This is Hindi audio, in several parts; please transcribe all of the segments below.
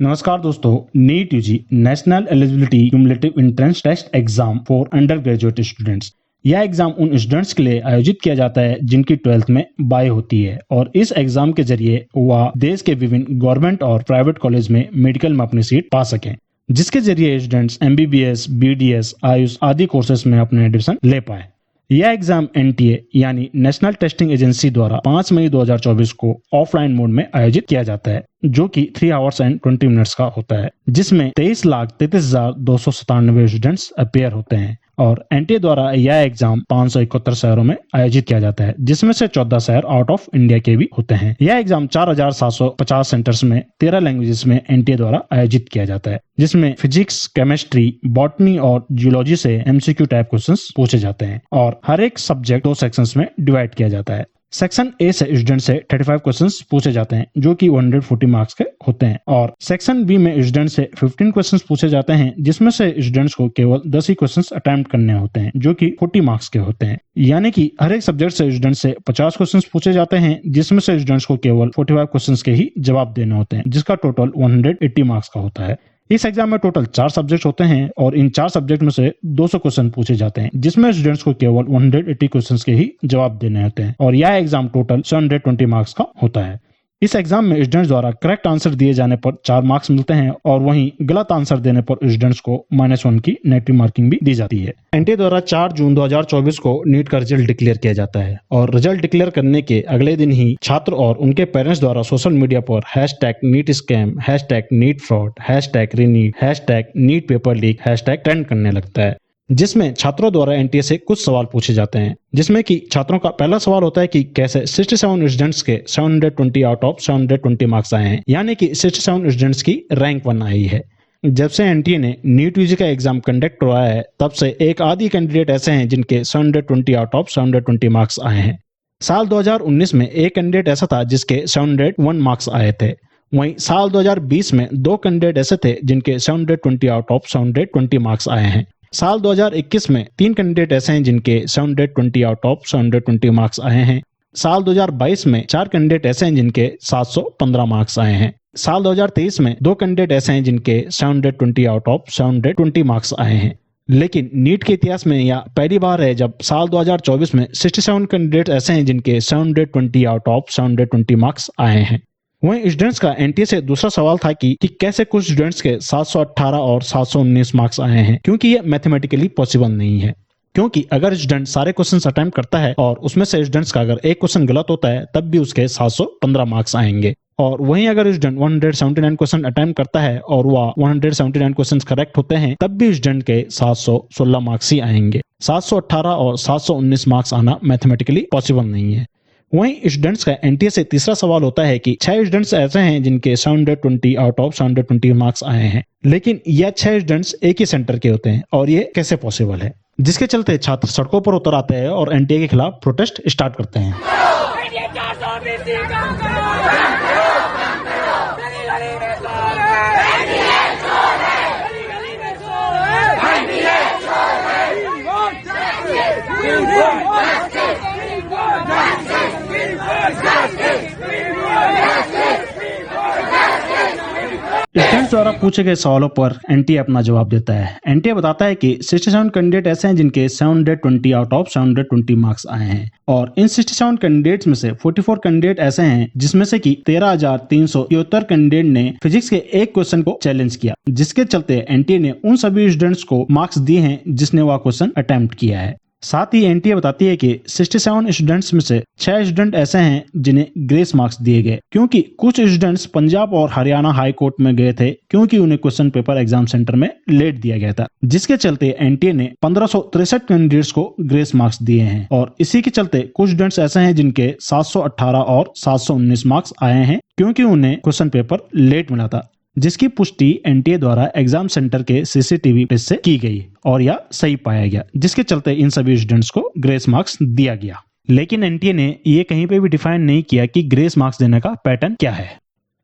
नमस्कार दोस्तों, NEET UG national eligibility cumulative entrance test exam for undergraduate students. यह एग्जाम उन स्टूडेंट्स के लिए आयोजित किया जाता है जिनकी 12th में बाय होती है और इस एग्जाम के जरिए वह देश के विभिन्न गवर्नमेंट और प्राइवेट कॉलेज में मेडिकल में अपनी सीट पा सकें, जिसके जरिए स्टूडेंट्स MBBS, BDS, आयुष आदि कोर्सेज में अपने एडमिशन ले पाए। यह एग्जाम NTA यानी नेशनल टेस्टिंग एजेंसी द्वारा 5 मई 2024 को ऑफलाइन मोड में आयोजित किया जाता है, जो कि 3 आवर्स एंड 20 मिनट्स का होता है, जिसमें 23,33,297 स्टूडेंट्स अपेयर होते हैं और NTA द्वारा यह एग्जाम 571 शहरों में आयोजित किया जाता है, जिसमें से 14 शहर आउट ऑफ इंडिया के भी होते हैं। यह एग्जाम 4,750 सेंटर्स में 13 लैंग्वेजेस में NTA द्वारा आयोजित किया जाता है, जिसमें फिजिक्स, केमिस्ट्री, बॉटनी और जियोलॉजी से MCQ टाइप क्वेश्चंस पूछे जाते हैं और हर एक सब्जेक्ट 2 सेक्शंस में डिवाइड किया जाता है। सेक्शन ए से स्टूडेंट से 35 क्वेश्चंस पूछे जाते हैं, जो कि 140 मार्क्स के होते हैं और सेक्शन बी में स्टूडेंट से 15 क्वेश्चंस पूछे जाते हैं, जिसमें से स्टूडेंट्स को केवल 10 ही क्वेश्चंस अटेम्प्ट करने होते हैं, जो कि 40 मार्क्स के होते हैं। यानी कि हर एक सब्जेक्ट से स्टूडेंट से 50 क्वेश्चंस पूछे जाते हैं, जिसमें से स्टूडेंट्स को केवल 45 क्वेश्चंस के ही जवाब देने होते हैं, जिसका टोटल 180 मार्क्स का होता है। इस एग्जाम में टोटल 4 सब्जेक्ट होते हैं और इन 4 सब्जेक्ट में से 200 क्वेश्चन पूछे जाते हैं, जिसमें स्टूडेंट्स को केवल 180 क्वेश्चंस के ही जवाब देने होते हैं और यह एग्जाम टोटल 720 मार्क्स का होता है। इस एग्जाम में स्टूडेंट्स द्वारा करेक्ट आंसर दिए जाने पर 4 मार्क्स मिलते हैं और वहीं गलत आंसर देने पर स्टूडेंट्स को -1 की नेगेटिव मार्किंग भी दी जाती है। NTA द्वारा 4 जून 2024 को नीट का रिजल्ट डिक्लेयर किया जाता है और रिजल्ट डिक्लेयर करने के अगले दिन ही छात्र और उनके पेरेंट्स द्वारा सोशल मीडिया पर #NEETSCAM, #NEETFraud, #ReNeet, #NEETPaperLeak trend करने लगता है, जिसमें छात्रों द्वारा NTA से कुछ सवाल पूछे जाते हैं, जिसमें कि छात्रों का पहला सवाल होता है कि कैसे 67 स्टूडेंट्स के 720 आउट ऑफ 720 मार्क्स आए हैं, यानी कि 67 स्टूडेंट्स की रैंक 1 आई है। जब से NTA ने नीट यूजी का एग्जाम कंडक्ट करवाया है, तब से एक आधी कैंडिडेट ऐसे हैं जिनके 720 आउट ऑफ 720 मार्क्स आए हैं। साल 2019 में एक कैंडिडेट ऐसा था जिसके 701 मार्क्स आए थे। वहीं साल 2020 में 2 कैंडिडेट ऐसे थे जिनके 720 आउट ऑफ 720 मार्क्स आए हैं। साल 2021 में 3 कैंडिडेट ऐसे हैं जिनके 720 आउट ऑफ 720 मार्क्स आए हैं। साल 2022 में 4 कैंडिडेट ऐसे हैं जिनके 715 मार्क्स आए हैं। साल 2023 में 2 कैंडिडेट ऐसे हैं जिनके 720 आउट ऑफ 720 मार्क्स आए हैं। लेकिन नीट के इतिहास में यह पहली बार है जब साल 2024 में 67 कैंडिडेट ऐसे हैं जिनके 720 आउट ऑफ 720 मार्क्स आए हैं। वहीं स्टूडेंट्स का NTA से दूसरा सवाल था कि कैसे कुछ स्टूडेंट्स के 718 और 719 मार्क्स आए हैं, क्योंकि ये मैथमेटिकली पॉसिबल नहीं है। क्योंकि अगर स्टूडेंट सारे क्वेश्चंस अटेम्प्ट करता है और उसमें से स्टूडेंट्स का अगर एक क्वेश्चन गलत होता है, तब भी उसके 715 मार्क्स आएंगे और वहीं अगर स्टूडेंट 179 क्वेश्चन अटेम्प्ट करता है और वह 179 क्वेश्चन करेक्ट होते हैं, तब भी स्टूडेंट के 716 मार्क्स ही आएंगे। 718 और 719 मार्क्स आना मैथमेटिकली पॉसिबल नहीं है। वहीं स्टूडेंट्स का NTA से तीसरा सवाल होता है कि 6 स्टूडेंट्स ऐसे हैं जिनके 720 आउट ऑफ 720 मार्क्स आए हैं, लेकिन यह 6 स्टूडेंट्स एक ही सेंटर के होते हैं और ये कैसे पॉसिबल है, जिसके चलते छात्र सड़कों पर उतर आते हैं और NTA के खिलाफ प्रोटेस्ट स्टार्ट करते हैं। स्टूडेंट्स द्वारा पूछे गए सवालों पर NTA अपना जवाब देता है। NTA बताता है कि 67 कैंडिडेट ऐसे हैं जिनके 720 आउट ऑफ 720 मार्क्स आए हैं और इन 67 कैंडिडेट्स में से 44 कैंडिडेट ऐसे हैं जिसमें से कि 13,373 कैंडिडेट ने फिजिक्स के एक क्वेश्चन को चैलेंज किया, जिसके चलते NTA ने उन सभी स्टूडेंट्स को मार्क्स दिए हैं जिसने वह क्वेश्चन अटेम्प्ट किया है। साथ ही NTA बताती है कि 67 स्टूडेंट्स में से 6 स्टूडेंट ऐसे हैं जिन्हें ग्रेस मार्क्स दिए गए, क्योंकि कुछ स्टूडेंट्स पंजाब और हरियाणा हाई कोर्ट में गए थे क्योंकि उन्हें क्वेश्चन पेपर एग्जाम सेंटर में लेट दिया गया था, जिसके चलते NTA ने 1563 कैंडिडेट्स को ग्रेस मार्क्स दिए हैं और इसी के चलते कुछ स्टूडेंट्स ऐसे हैं जिनके 718 और 719 मार्क्स आए हैं क्योंकि उन्हें क्वेश्चन पेपर लेट मिला था, जिसकी पुष्टि NTA द्वारा एग्जाम सेंटर के CCTV पेज से की गई और यह सही पाया गया, जिसके चलते इन सभी स्टूडेंट्स को ग्रेस मार्क्स दिया गया। लेकिन NTA ने ये कहीं पे भी डिफाइन नहीं किया कि ग्रेस मार्क्स देने का पैटर्न क्या है।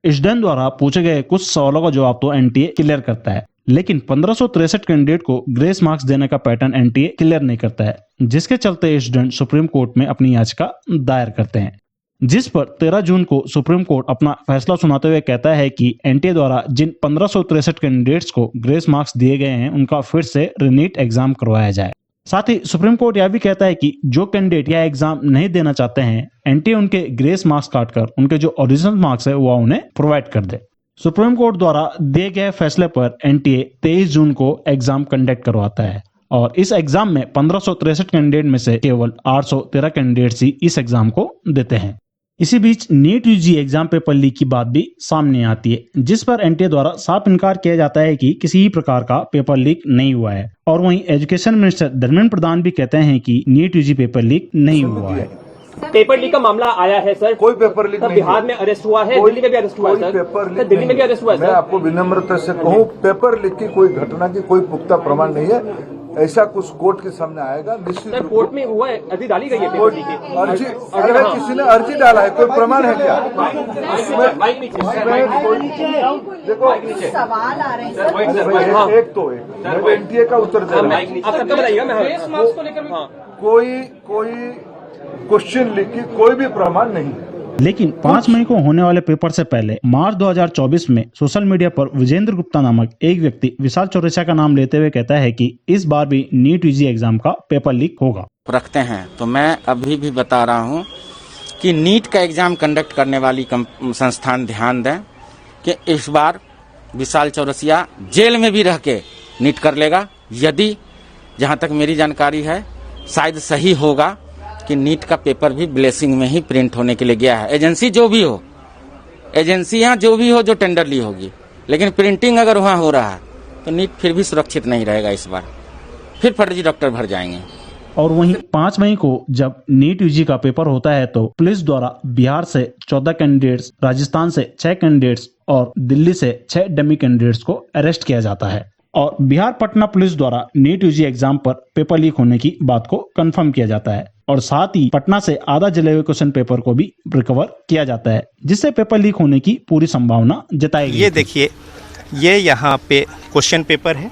स्टूडेंट द्वारा पूछे गए कुछ सवालों का जवाब तो NTA क्लियर करता है, लेकिन 1563 कैंडिडेट को ग्रेस मार्क्स देने का पैटर्न NTA क्लियर नहीं करता है, जिसके चलते स्टूडेंट सुप्रीम कोर्ट में अपनी याचिका दायर करते हैं। जिस पर 13 जून को सुप्रीम कोर्ट अपना फैसला सुनाते हुए कहता है कि एनटीए द्वारा जिन 1563 कैंडिडेट्स को ग्रेस मार्क्स दिए गए हैं उनका फिर से रीनीट एग्जाम करवाया जाए। साथ ही सुप्रीम कोर्ट यह भी कहता है कि जो कैंडिडेट यह एग्जाम नहीं देना चाहते हैं, एनटीए उनके ग्रेस मार्क्स काटकर उनके जो ओरिजिनल मार्क्स है वह उन्हें प्रोवाइड कर दे। सुप्रीम कोर्ट द्वारा दिए गए फैसले पर एनटीए 23 जून को एग्जाम कंडक्ट करवाता है और इस एग्जाम में 1563 कैंडिडेट में से केवल 813 कैंडिडेट्स ही इस एग्जाम को देते हैं। इसी बीच NEET UG exam paper leak की बात भी सामने आती है, जिस पर एनटीए द्वारा साफ इनकार किया जाता है कि किसी भी प्रकार का पेपर लीक नहीं हुआ है। और वहीं एजुकेशन मिनिस्टर धर्मेंद्र प्रधान भी कहते हैं कि नीट यूजी पेपर लीक नहीं हुआ है। पेपर लीक का मामला आया है सर, कोई पेपर लीक नहीं। बिहार में अरेस्ट हुआ है, दिल्ली में भी अरेस्ट हुआ है सर, दिल्ली में भी अरेस्ट हुआ है सर। मैं आपको विनम्रता से कहूँ, पेपर लीक की कोई घटना की कोई पुख्ता प्रमाण नहीं है। ऐसा कुछ कोर्ट के सामने आएगा निश्चित। सर कोर्ट में हुआ है, अर्जी डाली गई है पेपर लीक की। अर्जी अगर किसी ने अर्जी डाला है, कोई प्रमाण है क्या? देखो सवाल आ रहे हैं एक तो एनटीए का उत्तर दे रहा है। आप सबका बताइएगा। कोई क्वेश्चन लीक की कोई भी प्रमाण नहीं है। लेकिन 5 मई को होने वाले पेपर से पहले मार्च 2024 में सोशल मीडिया पर विजेंद्र गुप्ता नामक एक व्यक्ति विशाल चौरसिया का नाम लेते हुए कहता है कि इस बार भी नीट यूजी एग्जाम का पेपर लीक होगा। रखते हैं तो मैं अभी भी बता रहा हूं कि नीट का एग्जाम कंडक्ट करने वाली संस्थान ध्यान दें कि इस बार विशाल चौरसिया जेल में भी रह के नीट कर लेगा। यदि जहां तक मेरी जानकारी है शायद सही होगा कि नीट का पेपर भी ब्लेसिंग में ही प्रिंट होने के लिए गया है। एजेंसी जो भी हो, एजेंसियां जो भी हो जो टेंडर ली होगी, लेकिन प्रिंटिंग अगर वहां हो रहा है तो नीट फिर भी सुरक्षित नहीं रहेगा। इस बार फिर फर्जी डॉक्टर भर जाएंगे। और वहीं 5 मई को जब नीट यूजी का पेपर होता है तो पुलिस द्वारा बिहार से 14 कैंडिडेट्स, राजस्थान से 6 कैंडिडेट्स और दिल्ली से 6 डमी कैंडिडेट्स को अरेस्ट किया जाता है। और बिहार पटना पुलिस द्वारा नीट यूजी एग्जाम पर पेपर लीक होने की बात को कंफर्म किया जाता है और साथ ही पटना से आधा जले हुए क्वेश्चन पेपर को भी रिकवर किया जाता है, जिससे पेपर लीक होने की पूरी संभावना जताई गई। ये देखिए, ये यहाँ पे क्वेश्चन पेपर है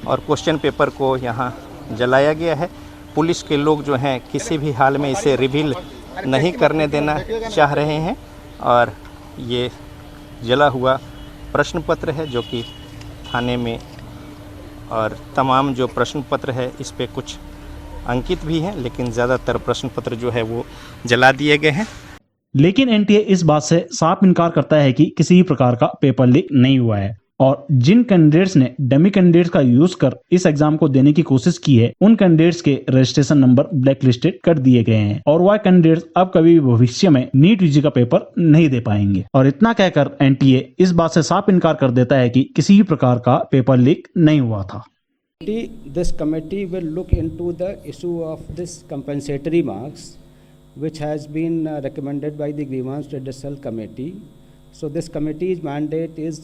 और क्वेश्चन पेपर को यहाँ जलाया गया है। पुलिस के लोग जो हैं किसी भी हाल में इसे रिवील नहीं करने देना चाह रहे हैं और ये जला हुआ प्रश्न पत्र है जो कि थाने में, और तमाम जो प्रश्न पत्र है इस पे कुछ अंकित भी हैं, लेकिन ज़्यादातर प्रश्न पत्र जो है वो जला दिए गए हैं। लेकिन एनटीए इस बात से साफ इनकार करता है कि किसी भी प्रकार का पेपर लीक नहीं हुआ है और जिन कैंडिडेट्स ने डमी कैंडिडेट्स का यूज कर इस एग्जाम को देने की कोशिश की है, उन कैंडिडेट्स के रजिस्ट्रेशन नंबर ब्लैक लिस्टेड कर दिए गए हैं और वह कैंडिडेट्स अब कभी भी भविष्य में नीट यूजी का पेपर नहीं दे पाएंगे। और इतना कहकर एनटीए इस बात से साफ इनकार कर देता है कि किसी भी प्रकार का पेपर लीक नहीं हुआ था। This committee will look into the issue of this compensatory marks, which has been recommended by the Grievance Redressal Committee. So this committee's mandate is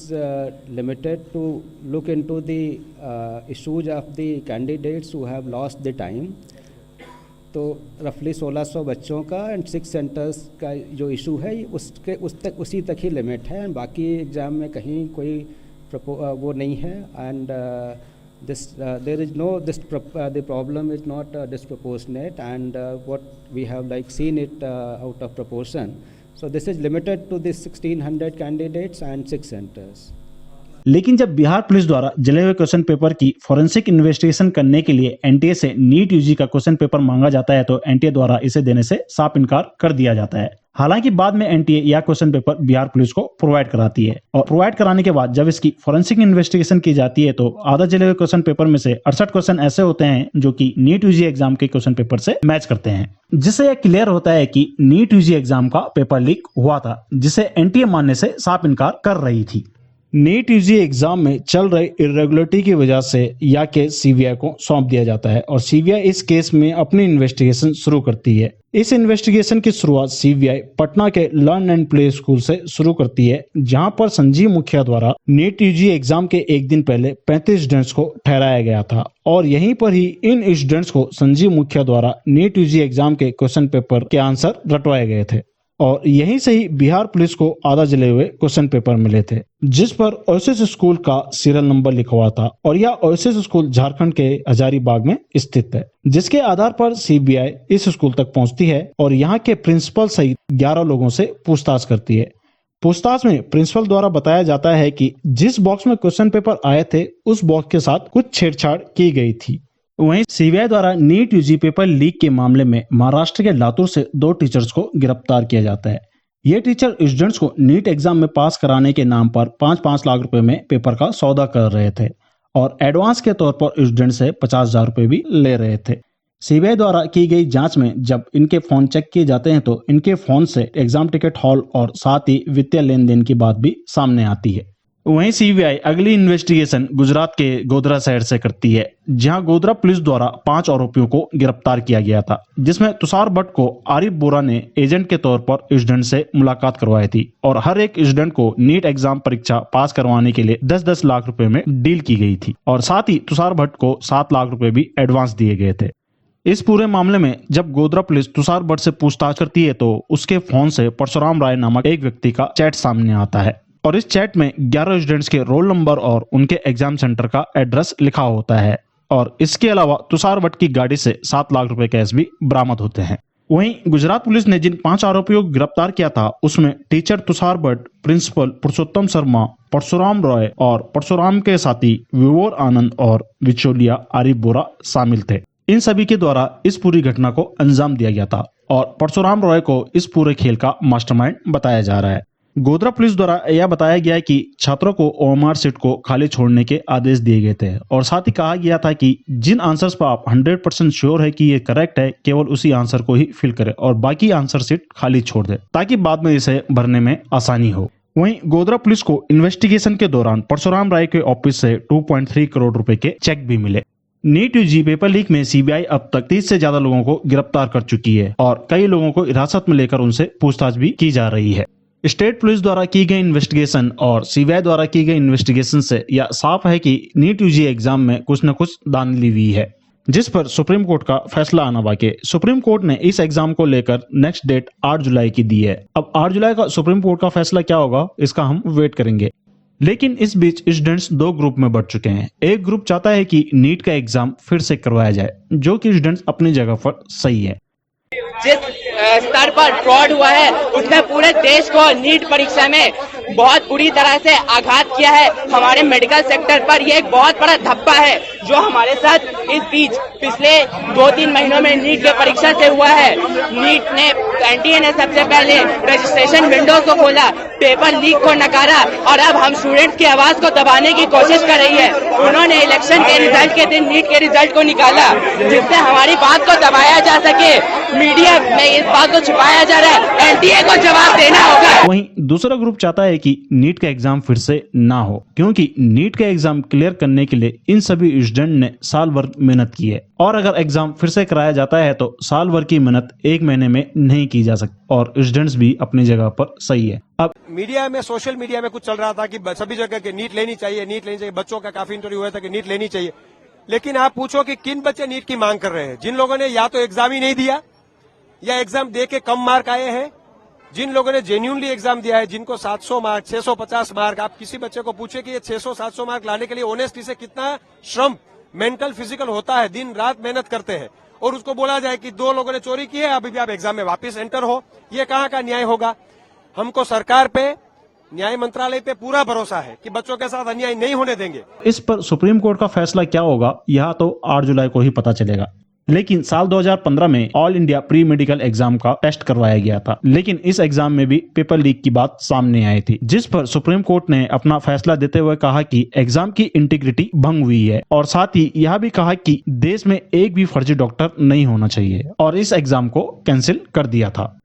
limited to look into the issues of the candidates who have lost the time. तो रफली 1600 बच्चों का एंड 6 सेंटर्स का जो इशू है उसी तक ही लिमिट है, एंड बाकी एग्ज़ाम में कहीं कोई वो नहीं है। And there is no the problem is not disproportionate, and what we have seen it out of proportion. So this is limited to the 1600 candidates and 6 centers. लेकिन जब बिहार पुलिस द्वारा जले हुए क्वेश्चन पेपर की फोरेंसिक इन्वेस्टिगेशन करने के लिए एनटीए से नीट यूजी का क्वेश्चन पेपर मांगा जाता है तो एनटीए द्वारा इसे देने से साफ इनकार कर दिया जाता है। हालांकि बाद में एनटीए यह क्वेश्चन पेपर बिहार पुलिस को प्रोवाइड कराती है और प्रोवाइड कराने के बाद जब इसकी फोरेंसिक इन्वेस्टिगेशन की जाती है तो आधा जले हुए क्वेश्चन पेपर में से 68 क्वेश्चन ऐसे होते हैं जो कि नीट यूजी एग्जाम के क्वेश्चन पेपर से मैच करते हैं, जिससे यह क्लियर होता है कि नीट यूजी एग्जाम का पेपर लीक हुआ था, जिसे एनटीए मानने से साफ इनकार कर रही थी। नीट यूजी एग्जाम में चल रही इरेगुलरिटी की वजह से यह केस सीबीआई को सौंप दिया जाता है और सीबीआई इस केस में अपनी इन्वेस्टिगेशन शुरू करती है। इस इन्वेस्टिगेशन की शुरुआत सीबीआई पटना के लर्न एंड प्ले स्कूल से शुरू करती है, जहां पर संजीव मुखिया द्वारा नीट यूजी एग्जाम के एक दिन पहले 35 स्टूडेंट्स को ठहराया गया था और यहीं पर ही इन स्टूडेंट्स को संजीव मुखिया द्वारा नीट यूजी एग्जाम के क्वेश्चन पेपर के आंसर रटवाए गए थे। और यहीं से ही बिहार पुलिस को आधा जले हुए क्वेश्चन पेपर मिले थे, जिस पर ओएसिस स्कूल का सीरियल नंबर लिखा हुआ था और यह ओएसिस स्कूल झारखंड के हजारीबाग में स्थित है, जिसके आधार पर सीबीआई इस स्कूल तक पहुंचती है और यहाँ के प्रिंसिपल सहित 11 लोगों से पूछताछ करती है। पूछताछ में प्रिंसिपल द्वारा बताया जाता है कि जिस बॉक्स में क्वेश्चन पेपर आए थे उस बॉक्स के साथ कुछ छेड़छाड़ की गई थी। वहीं सीबीआई द्वारा नीट यूजी पेपर लीक के मामले में महाराष्ट्र के लातूर से 2 टीचर्स को गिरफ्तार किया जाता है। ये टीचर स्टूडेंट्स को नीट एग्जाम में पास कराने के नाम पर 5-5 लाख रुपए में पेपर का सौदा कर रहे थे और एडवांस के तौर पर स्टूडेंट से 50,000 रुपए भी ले रहे थे। सीबीआई द्वारा की गई जांच में जब इनके फोन चेक किए जाते हैं तो इनके फोन से एग्जाम टिकट हॉल और साथ ही वित्तीय लेन देन की बात भी सामने आती है। वहीं सीबीआई अगली इन्वेस्टिगेशन गुजरात के गोधरा शहर से करती है, जहां गोधरा पुलिस द्वारा 5 आरोपियों को गिरफ्तार किया गया था, जिसमें तुषार भट्ट को आरिफ बोरा ने एजेंट के तौर पर स्टूडेंट से मुलाकात करवाई थी और हर एक स्टूडेंट को नीट एग्जाम परीक्षा पास करवाने के लिए 10-10 लाख रुपए में डील की गई थी और साथ ही तुषार भट्ट को 7 लाख रुपए भी एडवांस दिए गए थे। इस पूरे मामले में जब गोधरा पुलिस तुषार भट्ट से पूछताछ करती है तो उसके फोन से परशुराम राय नामक एक व्यक्ति का चैट सामने आता है और इस चैट में 11 स्टूडेंट्स के रोल नंबर और उनके एग्जाम सेंटर का एड्रेस लिखा होता है और इसके अलावा तुषार भट्ट की गाड़ी से 7 लाख रुपए कैश भी बरामद होते हैं। वहीं गुजरात पुलिस ने जिन 5 आरोपियों को गिरफ्तार किया था उसमें टीचर तुषार भट्ट, प्रिंसिपल पुरुषोत्तम शर्मा, परशुराम रॉय और परशुराम के साथी विवोर आनंद और बिचौलिया आरिफ बोरा शामिल थे। इन सभी के द्वारा इस पूरी घटना को अंजाम दिया गया था और परशुराम रॉय को इस पूरे खेल का मास्टरमाइंड बताया जा रहा है। गोधरा पुलिस द्वारा यह बताया गया है कि छात्रों को ओएमआर सीट को खाली छोड़ने के आदेश दिए गए थे और साथ ही कहा गया था कि जिन आंसर्स पर आप 100% श्योर है कि ये करेक्ट है केवल उसी आंसर को ही फिल करें और बाकी आंसर सीट खाली छोड़ दे ताकि बाद में इसे भरने में आसानी हो। वहीं गोधरा पुलिस को इन्वेस्टिगेशन के दौरान परशुराम राय के ऑफिस से 2.3 करोड़ रुपए के चेक भी मिले। नीट यूजी पेपर लीक में सीबीआई अब तक 30 से ज्यादा लोगों को गिरफ्तार कर चुकी है और कई लोगों को हिरासत में लेकर उनसे पूछताछ भी की जा रही है। स्टेट पुलिस द्वारा की गई इन्वेस्टिगेशन और सीबीआई द्वारा की गई इन्वेस्टिगेशन से यह साफ है कि नीट यूजी एग्जाम में कुछ न कुछ धांधली हुई है, जिस पर सुप्रीम कोर्ट का फैसला आना बाकी है। सुप्रीम कोर्ट ने इस एग्जाम को लेकर नेक्स्ट डेट 8 जुलाई की दी है। अब 8 जुलाई का सुप्रीम कोर्ट का फैसला क्या होगा इसका हम वेट करेंगे। लेकिन इस बीच स्टूडेंट्स 2 ग्रुप में बढ़ चुके हैं। एक ग्रुप चाहता है कि नीट का एग्जाम फिर से करवाया जाए, जो कि स्टूडेंट्स अपनी जगह पर सही है। जिस स्तर पर फ्रॉड हुआ है उसने पूरे देश को नीट परीक्षा में बहुत बुरी तरह से आघात किया है। हमारे मेडिकल सेक्टर पर यह एक बहुत बड़ा धब्बा है जो हमारे साथ इस बीच पिछले 2-3 महीनों में नीट के परीक्षा से हुआ है। नीट ने एनटीए ने सबसे पहले रजिस्ट्रेशन विंडो को खोला, पेपर लीक को नकारा और अब हम स्टूडेंट्स की आवाज को दबाने की कोशिश कर रही है। उन्होंने इलेक्शन के रिजल्ट के दिन नीट के रिजल्ट को निकाला जिससे हमारी बात को दबाया जा सके। मीडिया में इस बात को छुपाया जा रहा है, एनटीए को जवाब देना होगा। वहीं दूसरा ग्रुप चाहता है कि नीट का एग्जाम फिर से ना हो, क्योंकि नीट का एग्जाम क्लियर करने के लिए इन सभी स्टूडेंट ने साल भर मेहनत की है और अगर एग्जाम फिर से कराया जाता है तो साल भर की मेहनत 1 महीने में नहीं की जा सकती और स्टूडेंट्स भी अपनी जगह पर सही है। अब मीडिया में, सोशल मीडिया में कुछ चल रहा था कि सभी जगह के नीट लेनी चाहिए। बच्चों का काफी इंटरव्यू हुआ था कि नीट लेनी चाहिए, लेकिन आप पूछो कि किन बच्चे नीट की मांग कर रहे हैं? जिन लोगों ने या तो एग्जाम ही नहीं दिया या एग्जाम दे के कम मार्क आए हैं, जिन लोगों ने जेन्युइनली एग्जाम दिया है, जिनको 700 मार्क, 650 मार्क। आप किसी बच्चे को पूछे कि ये 600-700 मार्क लाने के लिए ऑनेस्टली से कितना श्रम, मेंटल फिजिकल होता है, दिन रात मेहनत करते हैं, और उसको बोला जाए कि 2 लोगों ने चोरी की है, अभी भी आप एग्जाम में वापस एंटर हो, ये कहाँ का न्याय होगा? हमको सरकार पे, न्याय मंत्रालय पे पूरा भरोसा है कि बच्चों के साथ अन्याय नहीं होने देंगे। इस पर सुप्रीम कोर्ट का फैसला क्या होगा यह तो 8 जुलाई को ही पता चलेगा। लेकिन साल 2015 में all India pre medical exam का टेस्ट करवाया गया था, लेकिन इस एग्जाम में भी पेपर लीक की बात सामने आई थी, जिस पर सुप्रीम कोर्ट ने अपना फैसला देते हुए कहा कि एग्जाम की इंटीग्रिटी भंग हुई है और साथ ही यह भी कहा कि देश में एक भी फर्जी डॉक्टर नहीं होना चाहिए और इस एग्जाम को कैंसिल कर दिया था।